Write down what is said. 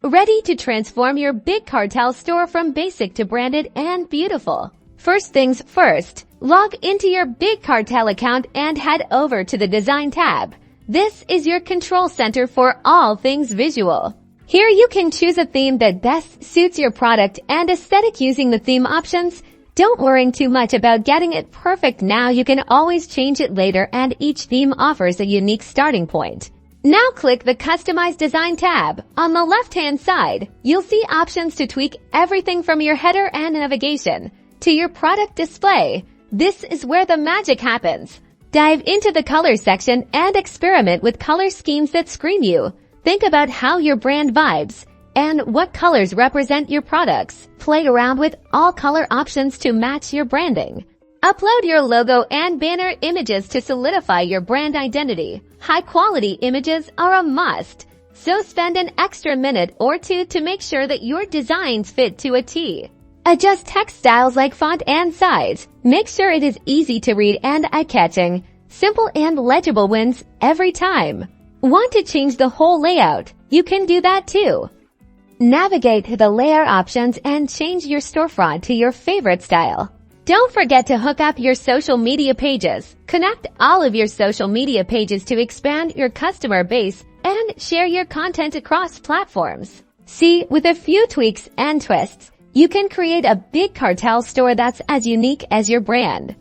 Ready to transform your big CARTEL store from basic to branded and beautiful. First things first, log into your big CARTEL account and head over to the Design tab. This is your control center for all things visual. Here you can choose a theme that best suits your product and aesthetic using the theme options. Don't worry too much about getting it perfect now. You can always change it later, and each theme offers a unique starting point. Now click the Customize Design tab. On the left-hand side, you'll see options to tweak everything from your header and navigation to your product display. This is where the magic happens. Dive into the color section and experiment with color schemes that scream you. Think about how your brand vibes and what colors represent your products. Play around with all color options to match your branding. Upload your logo and banner images to solidify your brand identity. High-quality images are a must, so spend an extra minute or two to make sure that your designs fit to a T. Adjust text styles like font and size. Make sure it is easy to read and eye-catching. Simple and legible wins every time. Want to change the whole layout? You can do that too. Navigate to the layout options and change your storefront to your favorite style. Don't forget to hook up your social media pages. Connect all of your social media pages to expand your customer base and share your content across platforms. See, with a few tweaks and twists, you can create a big CARTEL store that's as unique as your brand.